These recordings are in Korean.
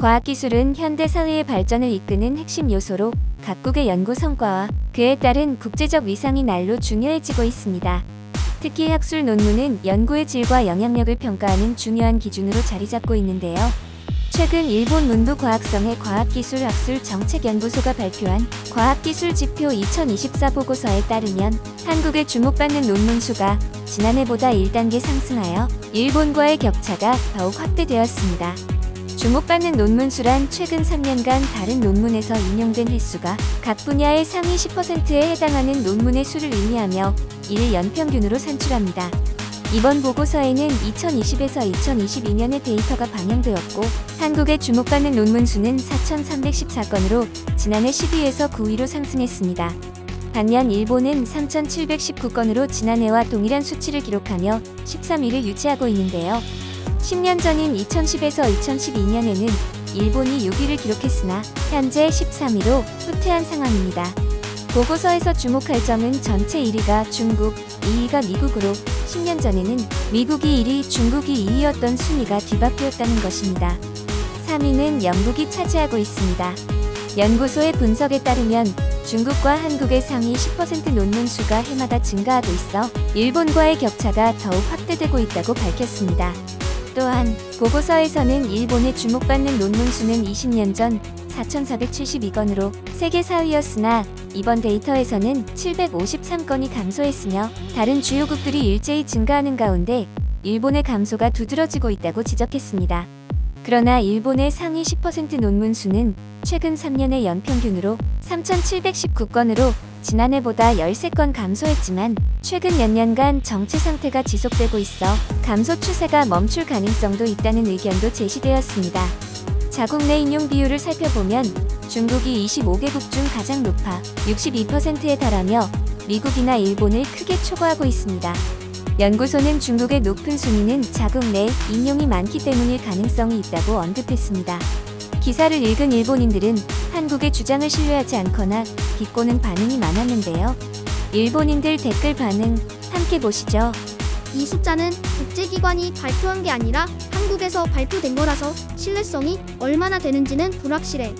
과학기술은 현대 사회의 발전을 이끄는 핵심 요소로 각국의 연구 성과와 그에 따른 국제적 위상이 날로 중요해지고 있습니다. 특히 학술 논문은 연구의 질과 영향력을 평가하는 중요한 기준으로 자리 잡고 있는데요. 최근 일본 문부과학성의 과학기술학술정책연구소가 발표한 과학기술지표 2024 보고서에 따르면 한국의 주목받는 논문 수가 지난해보다 1단계 상승하여 일본과의 격차가 더욱 확대되었습니다. 주목받는 논문 수란 최근 3년간 다른 논문에서 인용된 횟수가 각 분야의 상위 10%에 해당하는 논문의 수를 의미하며 이를 연평균으로 산출합니다. 이번 보고서에는 2020에서 2022년의 데이터가 반영되었고 한국의 주목받는 논문 수는 4,314건으로 지난해 10위에서 9위로 상승했습니다. 반면 일본은 3,719건으로 지난해와 동일한 수치를 기록하며 13위를 유지하고 있는데요. 10년 전인 2010에서 2012년에는 일본이 6위를 기록했으나 현재 13위로 후퇴한 상황입니다. 보고서에서 주목할 점은 전체 1위가 중국, 2위가 미국으로 10년 전에는 미국이 1위, 중국이 2위였던 순위가 뒤바뀌었다는 것입니다. 3위는 영국이 차지하고 있습니다. 연구소의 분석에 따르면 중국과 한국의 상위 10% 논문 수가 해마다 증가하고 있어 일본과의 격차가 더욱 확대되고 있다고 밝혔습니다. 또한 보고서에서는 일본의 주목받는 논문 수는 20년 전 4,472건으로 세계 4위였으나 이번 데이터에서는 753건이 감소했으며 다른 주요국들이 일제히 증가하는 가운데 일본의 감소가 두드러지고 있다고 지적했습니다. 그러나 일본의 상위 10% 논문 수는 최근 3년의 연평균으로 3,719건으로 지난해보다 13건 감소했지만 최근 몇 년간 정체 상태가 지속되고 있어 감소 추세가 멈출 가능성도 있다는 의견도 제시되었습니다. 자국 내 인용 비율을 살펴보면 중국이 25개국 중 가장 높아 62%에 달하며 미국이나 일본을 크게 초과하고 있습니다. 연구소는 중국의 높은 순위는 자국 내 인용이 많기 때문일 가능성이 있다고 언급했습니다. 기사를 읽은 일본인들은 한국의 주장을 신뢰하지 않거나 비꼬는 반응이 많았는데요. 일본인들 댓글 반응 함께 보시죠. 이 숫자는 국제기관이 발표한 게 아니라 한국에서 발표된 거라서 신뢰성이 얼마나 되는지는 불확실해.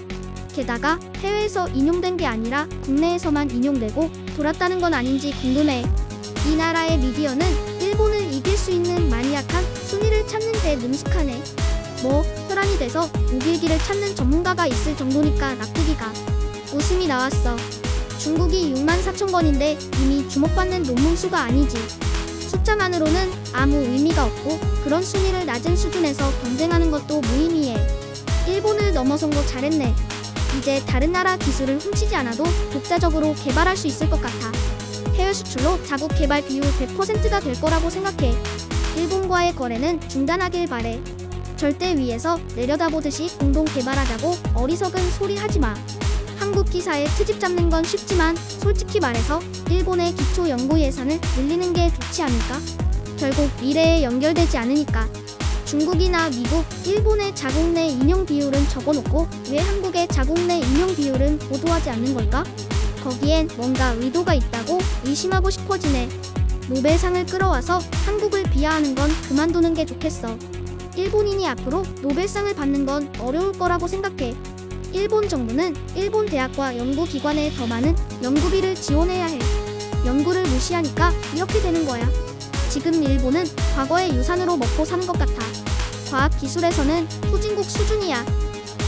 게다가 해외에서 인용된 게 아니라 국내에서만 인용되고 돌았다는 건 아닌지 궁금해. 이 나라의 미디어는 일본을 이길 수 있는 마니악한 순위를 찾는 데 능숙하네. 뭐 혈안이 돼서 우길기를 찾는 전문가가 있을 정도니까 납득이 가. 웃음이 나왔어. 중국이 64,000건인데 이미 주목받는 논문 수가 아니지. 숫자만으로는 아무 의미가 없고 그런 순위를 낮은 수준에서 경쟁하는 것도 무의미해. 일본을 넘어선 거 잘했네. 이제 다른 나라 기술을 훔치지 않아도 독자적으로 개발할 수 있을 것 같아. 해외 수출로 자국 개발 비율 100%가 될 거라고 생각해. 일본과의 거래는 중단하길 바래. 절대 위에서 내려다보듯이 공동 개발하자고 어리석은 소리 하지 마. 한국 기사에 트집 잡는 건 쉽지만 솔직히 말해서 일본의 기초 연구 예산을 늘리는 게 좋지 않을까? 결국 미래에 연결되지 않으니까. 중국이나 미국, 일본의 자국 내 인용 비율은 적어놓고 왜 한국의 자국 내 인용 비율은 보도하지 않는 걸까? 거기엔 뭔가 의도가 있다고 의심하고 싶어지네. 노벨상을 끌어와서 한국을 비하하는 건 그만두는 게 좋겠어. 일본인이 앞으로 노벨상을 받는 건 어려울 거라고 생각해. 일본 정부는 일본 대학과 연구기관에 더 많은 연구비를 지원해야 해. 연구를 무시하니까 이렇게 되는 거야. 지금 일본은 과거의 유산으로 먹고 사는 것 같아. 과학기술에서는 후진국 수준이야.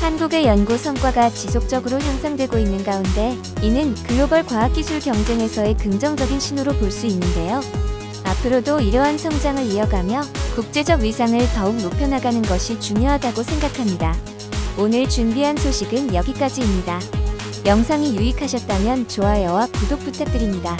한국의 연구 성과가 지속적으로 향상되고 있는 가운데 이는 글로벌 과학기술 경쟁에서의 긍정적인 신호로 볼 수 있는데요. 앞으로도 이러한 성장을 이어가며 국제적 위상을 더욱 높여나가는 것이 중요하다고 생각합니다. 오늘 준비한 소식은 여기까지입니다. 영상이 유익하셨다면 좋아요와 구독 부탁드립니다.